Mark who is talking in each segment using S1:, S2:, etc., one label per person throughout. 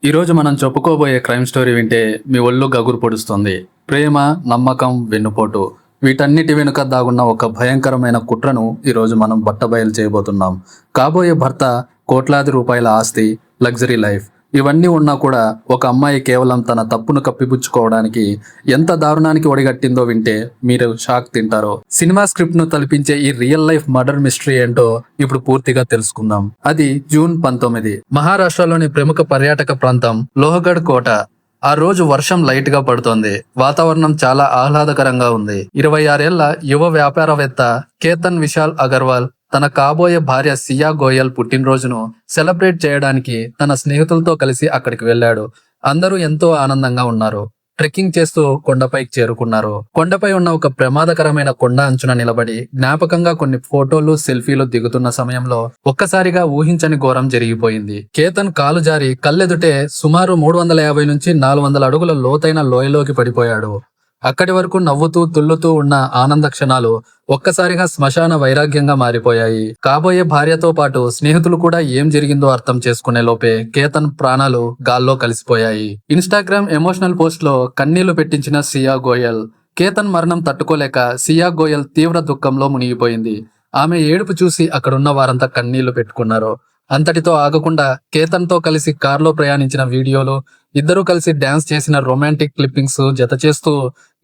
S1: ఈరోజు మనం చెప్పుకోబోయే క్రైమ్ స్టోరీ వింటే మీ ఒళ్ళు గగురు పొడుస్తుంది. ప్రేమ, నమ్మకం, వెన్నుపోటు వీటన్నిటి వెనుక దాగున్న ఒక భయంకరమైన కుట్రను ఈరోజు మనం బట్టబయలు చేయబోతున్నాం. కాబోయే భర్త, కోట్లాది రూపాయల ఆస్తి, లగ్జరీ లైఫ్ ఇవన్నీ ఉన్నా కూడా ఒక అమ్మాయి కేవలం తన తప్పును కప్పిపుచ్చుకోవడానికి ఎంత దారుణానికి ఒడిగట్టిందో వింటే మీరు షాక్ తింటారో. సినిమా స్క్రిప్ట్ ను తలపించే ఈ రియల్ లైఫ్ మర్డర్ మిస్టరీ ఏంటో ఇప్పుడు పూర్తిగా తెలుసుకుందాం. అది జూన్ 19, మహారాష్ట్రలోని ప్రముఖ పర్యాటక ప్రాంతం లోహగఢ్ కోట. ఆ రోజు వర్షం లైట్ గా పడుతోంది. వాతావరణం చాలా ఆహ్లాదకరంగా ఉంది. 26 ఏళ్ల యువ వ్యాపారవేత్త కేతన్ విశాల్ అగర్వాల్ తన కాబోయే భార్య సియా గోయల్ పుట్టినరోజును సెలబ్రేట్ చేయడానికి తన స్నేహితులతో కలిసి అక్కడికి వెళ్ళాడు. అందరూ ఎంతో ఆనందంగా ఉన్నారు. ట్రెక్కింగ్ చేస్తూ కొండపైకి చేరుకున్నారు. కొండపై ఉన్న ఒక ప్రమాదకరమైన కొండ అంచున నిలబడి జ్ఞాపకంగా కొన్ని ఫోటోలు, సెల్ఫీలు దిగుతున్న సమయంలో ఒక్కసారిగా ఊహించని ఘోరం జరిగిపోయింది. కేతన్ కాలు జారి కళ్ళెదుటే సుమారు 350 నుంచి 400 అడుగుల లోతైన లోయలోకి పడిపోయాడు. అక్కడి వరకు నవ్వుతూ తుల్లుతూ ఉన్న ఆనంద క్షణాలు ఒక్కసారిగా శ్మశాన వైరాగ్యంగా మారిపోయాయి. కాబోయే భార్యతో పాటు స్నేహితులు కూడా ఏం జరిగిందో అర్థం చేసుకునే లోపే కేతన్ ప్రాణాలు గాల్లో కలిసిపోయాయి. ఇన్స్టాగ్రామ్ ఎమోషనల్ పోస్ట్ లో కన్నీళ్లు పెట్టించిన సియా గోయల్. కేతన్ మరణం తట్టుకోలేక సియా గోయల్ తీవ్ర దుఃఖంలో మునిగిపోయింది. ఆమె ఏడుపు చూసి అక్కడున్న వారంతా కన్నీళ్లు పెట్టుకున్నారు. అంతటితో ఆగకుండా కేతన్ తో కలిసి కార్లో ప్రయాణించిన వీడియోలు, ఇద్దరూ కలిసి డాన్స్ చేసిన రొమాంటిక్ క్లిప్పింగ్స్ జత చేస్తూ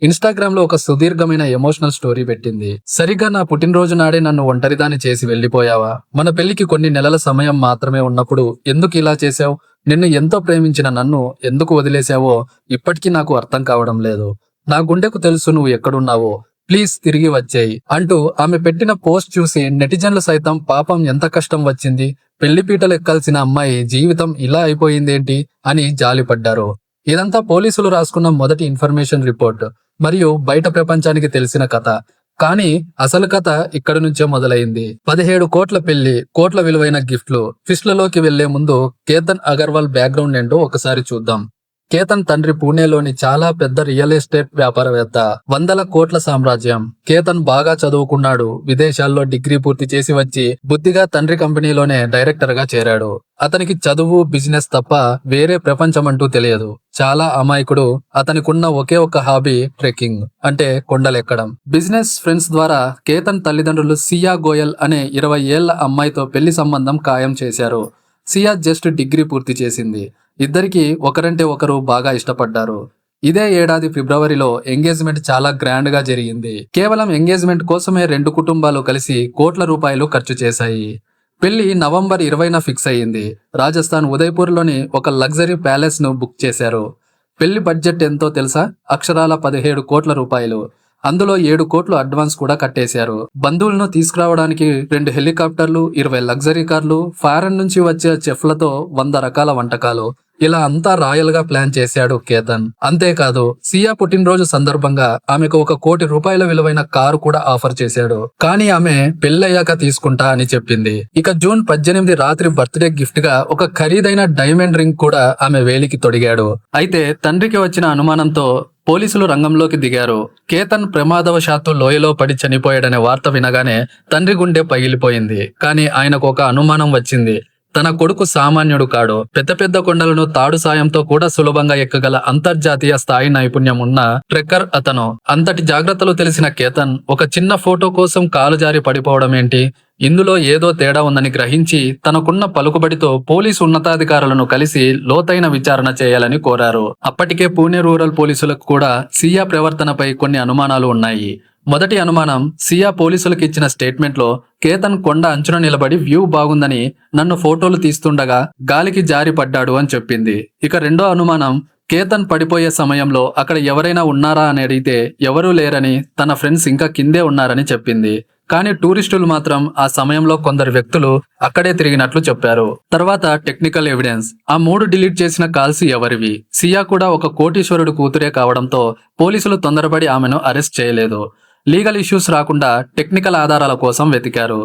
S1: ఇన్స్టాగ్రామ్ లో ఒక సుదీర్ఘమైన ఎమోషనల్ స్టోరీ పెట్టింది. సరిగ్గా నా పుట్టినరోజు నాడే నన్ను ఒంటరిదాన్ని చేసి వెళ్లిపోయావా? మన పెళ్లికి కొన్ని నెలల సమయం మాత్రమే ఉన్నప్పుడు ఎందుకు ఇలా చేశావు? నిన్ను ఎంతో ప్రేమించిన నన్ను ఎందుకు వదిలేశావో ఇప్పటికీ నాకు అర్థం కావడం లేదు. నా గుండెకు తెలుసు నువ్వు ఎక్కడున్నావో. ప్లీజ్ తిరిగి వచ్చేయి అంటూ ఆమె పెట్టిన పోస్ట్ చూసి నెటిజన్లు సైతం పాపం ఎంత కష్టం వచ్చింది, పెళ్లిపీటలు ఎక్కాల్సిన అమ్మాయి జీవితం ఇలా అయిపోయిందేంటి అని జాలిపడ్డారు. ఇదంతా పోలీసులు రాసుకున్న మొదటి ఇన్ఫర్మేషన్ రిపోర్ట్ మరియు బయట ప్రపంచానికి తెలిసిన కథ. కానీ అసలు కథ ఇక్కడి నుంచే మొదలైంది. 17 కోట్ల పెళ్లి, కోట్ల విలువైన గిఫ్ట్లు. ట్విస్ట్లలోకి వెళ్లే ముందు కేతన్ అగర్వాల్ బ్యాక్గ్రౌండ్ ఏంటో ఒకసారి చూద్దాం. కేతన్ తండ్రి పూణేలోని చాలా పెద్ద రియల్ ఎస్టేట్ వ్యాపారవేత్త. 100 కోట్ల సామ్రాజ్యం. కేతన్ బాగా చదువుకున్నాడు. విదేశాల్లో డిగ్రీ పూర్తి చేసి వచ్చి బుద్ధిగా తండ్రి కంపెనీలోనే డైరెక్టర్ గా చేరాడు. అతనికి చదువు, బిజినెస్ తప్ప వేరే ప్రపంచమంటూ తెలియదు. చాలా అమాయకుడు. అతనికున్న ఒకే ఒక హాబీ ట్రెక్కింగ్, అంటే కొండలెక్కడం. బిజినెస్ ఫ్రెండ్స్ ద్వారా కేతన్ తల్లిదండ్రులు సియా గోయల్ అనే 20 ఏళ్ల అమ్మాయితో పెళ్లి సంబంధం ఖాయం చేశారు. సియా జస్ట్ డిగ్రీ పూర్తి చేసింది. ఇద్దరికి ఒకరంటే ఒకరు బాగా ఇష్టపడ్డారు. ఇదే ఏడాది ఫిబ్రవరిలో ఎంగేజ్మెంట్ చాలా గ్రాండ్ గా జరిగింది. కేవలం ఎంగేజ్మెంట్ కోసమే 2 కుటుంబాలు కలిసి కోట్ల రూపాయలు ఖర్చు చేశాయి. పెళ్లి నవంబర్ 20న ఫిక్స్ అయ్యింది. రాజస్థాన్ ఉదయ్పూర్లోని ఒక లగ్జరీ ప్యాలెస్ ను బుక్ చేశారు. పెళ్లి బడ్జెట్ ఎంతో తెలుసా? అక్షరాల 17 కోట్ల రూపాయలు. అందులో 7 కోట్లు అడ్వాన్స్ కూడా కట్టేశారు. బంధువులను తీసుకురావడానికి 2 హెలికాప్టర్లు, 20 లగ్జరీ కార్లు, ఫారెన్ నుంచి వచ్చే చెఫ్లతో 100 రకాల వంటకాలు, ఇలా అంతా రాయల్ గా ప్లాన్ చేశాడు కేతన్. అంతేకాదు, సియా పుట్టినరోజు సందర్భంగా ఆమెకు 1 కోటి రూపాయల విలువైన కారు కూడా ఆఫర్ చేశాడు. కానీ ఆమె పెళ్ళయ్యాక తీసుకుంటా అని చెప్పింది. ఇక జూన్ 18 రాత్రి బర్త్డే గిఫ్ట్ గా ఒక ఖరీదైన డైమండ్ రింగ్ కూడా ఆమె వేలికి తొడిగాడు. అయితే తండ్రికి వచ్చిన అనుమానంతో పోలీసులు రంగంలోకి దిగారు. కేతన్ ప్రమాదవశాత్తు లోయలో పడి చనిపోయాడనే వార్త వినగానే తండ్రి గుండె పగిలిపోయింది. కానీ ఆయనకు ఒక అనుమానం వచ్చింది. తన కొడుకు సామాన్యుడు కాడు. పెద్ద పెద్ద కొండలను తాడు సాయంతో కూడా సులభంగా ఎక్కగల అంతర్జాతీయ స్థాయి నైపుణ్యం ఉన్న ట్రెక్కర్ అతను. అంతటి జాగ్రత్తలు తెలిసిన కేతన్ ఒక చిన్న ఫోటో కోసం కాలు జారి పడిపోవడం ఏంటి? ఇందులో ఏదో తేడా ఉందని గ్రహించి తనకున్న పలుకుబడితో పోలీసు ఉన్నతాధికారులను కలిసి లోతైన విచారణ చేయాలని కోరారు. అప్పటికే పూణే రూరల్ పోలీసులకు కూడా సియా ప్రవర్తనపై కొన్ని అనుమానాలు ఉన్నాయి. మొదటి అనుమానం, సియా పోలీసులకు ఇచ్చిన స్టేట్మెంట్ లో కేతన్ కొండ అంచున నిలబడి వ్యూ బాగుందని నన్ను ఫోటోలు తీస్తుండగా గాలికి జారి పడ్డాడు అని చెప్పింది. ఇక రెండో అనుమానం, కేతన్ పడిపోయే సమయంలో అక్కడ ఎవరైనా ఉన్నారా అని అడిగితే ఎవరూ లేరని, తన ఫ్రెండ్స్ ఇంకా కిందే ఉన్నారని చెప్పింది. కానీ టూరిస్టులు మాత్రం ఆ సమయంలో కొందరు వ్యక్తులు అక్కడే తిరిగినట్లు చెప్పారు. తర్వాత టెక్నికల్ ఎవిడెన్స్. ఆ 3 డిలీట్ చేసిన కాల్స్ ఎవరివి? సియా కూడా ఒక కోటీశ్వరుడు కూతురే కావడంతో పోలీసులు తొందరపడి ఆమెను అరెస్ట్ చేయలేదు. లీగల్ ఇష్యూస్ రాకుండా టెక్నికల్ ఆధారాల కోసం వెతికారు.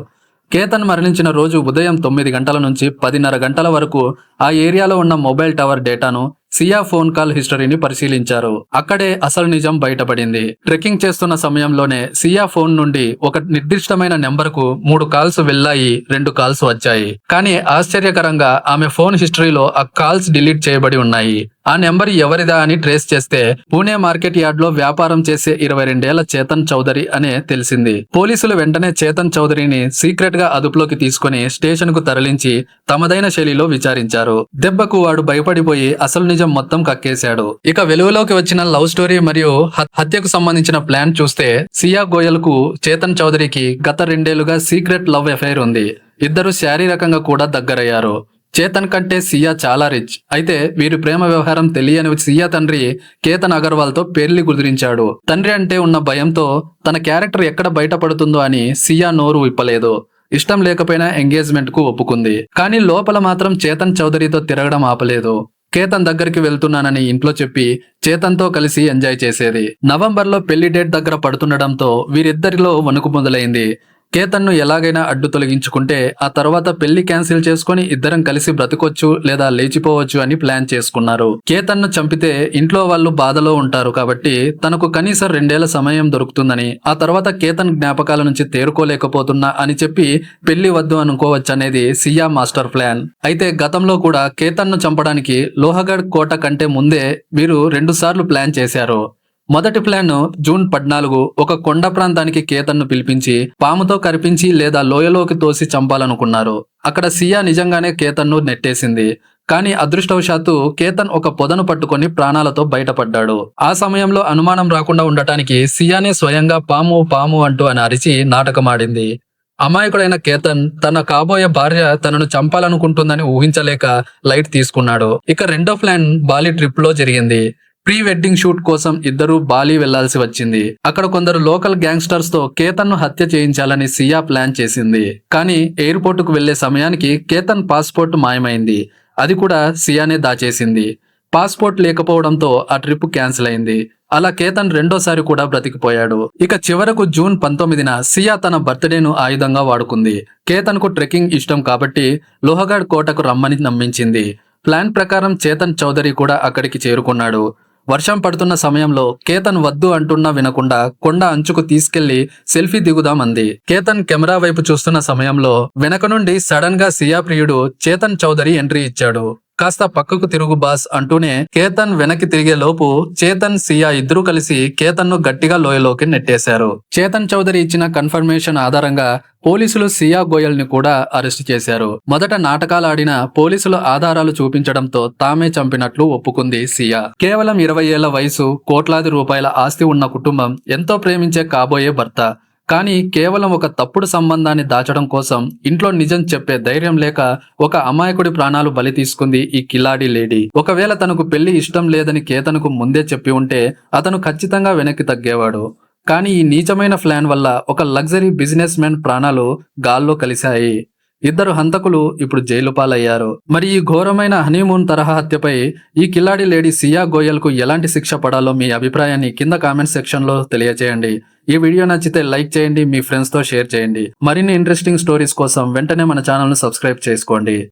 S1: కేతన్ మరణించిన రోజు ఉదయం 9 గంటల నుంచి 10:30 గంటల వరకు ఆ ఏరియాలో ఉన్న మొబైల్ టవర్ డేటాను సియా ఫోన్ కాల్ హిస్టరీని పరిశీలించారు. అక్కడే అసలు నిజం బయటపడింది. ట్రెక్కింగ్ చేస్తున్న సమయంలోనే సియా ఫోన్ నుండి ఒక నిర్దిష్టమైన నెంబర్కు 3 కాల్స్ వెళ్లాయి, 2 కాల్స్ వచ్చాయి. కానీ ఆశ్చర్యకరంగా ఆమె ఫోన్ హిస్టరీలో ఆ కాల్స్ డిలీట్ చేయబడి ఉన్నాయి. ఆ నెంబర్ ఎవరిదా అని ట్రేస్ చేస్తే పూణే మార్కెట్ యార్డ్ లో వ్యాపారం చేసే 22 ఏళ్ల చేతన్ చౌదరి అనే తెలిసింది. పోలీసులు వెంటనే చేతన్ చౌదరిని సీక్రెట్ గా అదుపులోకి తీసుకుని స్టేషన్ కు తరలించి తమదైన శైలిలో విచారించారు. దెబ్బకు వాడు భయపడిపోయి అసలు నిజం మొత్తం కక్కేశాడు. ఇక వెలుగులోకి వచ్చిన లవ్ స్టోరీ మరియు హత్యకు సంబంధించిన ప్లాన్ చూస్తే సియా గోయల్ కు చేతన్ చౌదరికి గత 2 ఏళ్లుగా సీక్రెట్ లవ్ అఫైర్ ఉంది. ఇద్దరు శారీరకంగా కూడా దగ్గరయ్యారు. చేతన్ కంటే సియా చాలా రిచ్. అయితే వీరి ప్రేమ వ్యవహారం తెలియని సియా తండ్రి కేతన్ అగర్వాల్ తో పెళ్లి కుదిరించాడు. తండ్రి అంటే ఉన్న భయంతో తన క్యారెక్టర్ ఎక్కడ బయటపడుతుందో అని సియా నోరు విప్పలేదు. ఇష్టం లేకపోయినా ఎంగేజ్మెంట్ కు ఒప్పుకుంది. కానీ లోపల మాత్రం చేతన్ చౌదరితో తిరగడం ఆపలేదు. కేతన్ దగ్గరికి వెళ్తున్నానని ఇంట్లో చెప్పి చేతన్తో కలిసి ఎంజాయ్ చేసేది. నవంబర్లో పెళ్లి డేట్ దగ్గర పడుతుండటంతో వీరిద్దరిలో వణుకు మొదలైంది. కేతన్ను ఎలాగైనా అడ్డు తొలగించుకుంటే ఆ తర్వాత పెళ్లి క్యాన్సిల్ చేసుకుని ఇద్దరం కలిసి బ్రతకొచ్చు లేదా లేచిపోవచ్చు అని ప్లాన్ చేసుకున్నారు. కేతన్ను చంపితే ఇంట్లో వాళ్ళు బాధలో ఉంటారు కాబట్టి తనకు కనీసం 2 ఏళ్ల సమయం దొరుకుతుందని, ఆ తర్వాత కేతన్ జ్ఞాపకాల నుంచి తేరుకోలేకపోతున్నా అని చెప్పి పెళ్లి వద్దు అనుకోవచ్చనేది సియా మాస్టర్ ప్లాన్. అయితే గతంలో కూడా కేతన్ను చంపడానికి లోహగఢ్ కోట కంటే ముందే వీరు 2 సార్లు ప్లాన్ చేశారు. మొదటి ప్లాన్ జూన్ 14 ఒక కొండ ప్రాంతానికి కేతన్ను పిలిపించి పాముతో కరిపించి లేదా లోయలోకి తోసి చంపాలనుకున్నారు. అక్కడ సియా నిజంగానే కేతన్ను నెట్టేసింది. కానీ అదృష్టవశాత్తు కేతన్ ఒక పొదను పట్టుకొని ప్రాణాలతో బయటపడ్డాడు. ఆ సమయంలో అనుమానం రాకుండా ఉండటానికి సియానే స్వయంగా పాము పాము అంటూ అని అరిచి నాటకమాడింది. అమాయకుడైన కేతన్ తన కాబోయే భార్య తనను చంపాలనుకుంటుందని ఊహించలేక లైట్ తీసుకున్నాడు. ఇక రెండో ప్లాన్ బాలి ట్రిప్ లో జరిగింది. ప్రీ వెడ్డింగ్ షూట్ కోసం ఇద్దరు బాలి వెళ్లాల్సి వచ్చింది. అక్కడ కొందరు లోకల్ గ్యాంగ్స్టర్స్ తో కేతన్ ను హత్య చేయించాలని సియా ప్లాన్ చేసింది. కానీ ఎయిర్పోర్ట్ కు వెళ్లే సమయానికి కేతన్ పాస్పోర్ట్ మాయమైంది. అది కూడా సియానే దాచేసింది. పాస్పోర్ట్ లేకపోవడంతో ఆ ట్రిప్ క్యాన్సిల్ అయింది. అలా కేతన్ రెండోసారి కూడా బ్రతికిపోయాడు. ఇక చివరకు జూన్ 19న సియా తన బర్త్డేను ఆయుధంగా వాడుకుంది. కేతన్ కు ట్రెక్కింగ్ ఇష్టం కాబట్టి లోహగఢ్ కోటకు రమ్మని నమ్మించింది. ప్లాన్ ప్రకారం చేతన్ చౌదరి కూడా అక్కడికి చేరుకున్నాడు. వర్షం పడుతున్న సమయంలో కేతన్ వద్దు అంటున్నా వినకుండా కొండ అంచుకు తీసుకెళ్లి సెల్ఫీ దిగుదామంది. కేతన్ కెమెరా వైపు చూస్తున్న సమయంలో వెనక నుండి సడన్ గా సియా ప్రియుడు చేతన్ చౌదరి ఎంట్రీ ఇచ్చాడు. కాస్త పక్కకు తిరుగు బాస్ అంటూనే కేతన్ వెనక్కి తిరిగే లోపు చేతన్ సియా ఇద్దరూ కలిసి కేతన్ ను గట్టిగా లోయలోకి నెట్టేశారు. చేతన్ చౌదరి ఇచ్చిన కన్ఫర్మేషన్ ఆధారంగా పోలీసులు సియా గోయల్ ని కూడా అరెస్టు చేశారు. మొదట నాటకాలు ఆడిన పోలీసులు ఆధారాలు చూపించడంతో తామే చంపినట్లు ఒప్పుకుంది సియా. కేవలం 20 ఏళ్ల వయసు, కోట్లాది రూపాయల ఆస్తి ఉన్న కుటుంబం, ఎంతో ప్రేమించే కాబోయే భర్త. కానీ కేవలం ఒక తప్పుడు సంబంధాన్ని దాచడం కోసం ఇంట్లో నిజం చెప్పే ధైర్యం లేక ఒక అమాయకుడి ప్రాణాలు బలి తీసుకుంది ఈ కిలాడి లేడీ. ఒకవేళ తనకు పెళ్లి ఇష్టం లేదని కేతన్కు ముందే చెప్పి ఉంటే అతను ఖచ్చితంగా వెనక్కి తగ్గేవాడు. కానీ ఈ నీచమైన ప్లాన్ వల్ల ఒక లగ్జరీ బిజినెస్ మ్యాన్ ప్రాణాలు గాల్లో కలిశాయి. ఇద్దరు హంతకులు ఇప్పుడు జైలు పాలయ్యారు. మరి ఈ ఘోరమైన హనీమూన్ తరహా హత్యపై ఈ కిలాడి లేడీ సియా గోయల్ కు ఎలాంటి శిక్ష పడాలో మీ అభిప్రాయాన్ని కింద కామెంట్ సెక్షన్ లో తెలియజేయండి. ఈ వీడియో నచ్చితే లైక్ చేయండి, మీ ఫ్రెండ్స్ తో షేర్ చేయండి. మరిన్ని ఇంట్రెస్టింగ్ స్టోరీస్ కోసం వెంటనే మన ఛానల్ ను సబ్స్క్రైబ్ చేసుకోండి.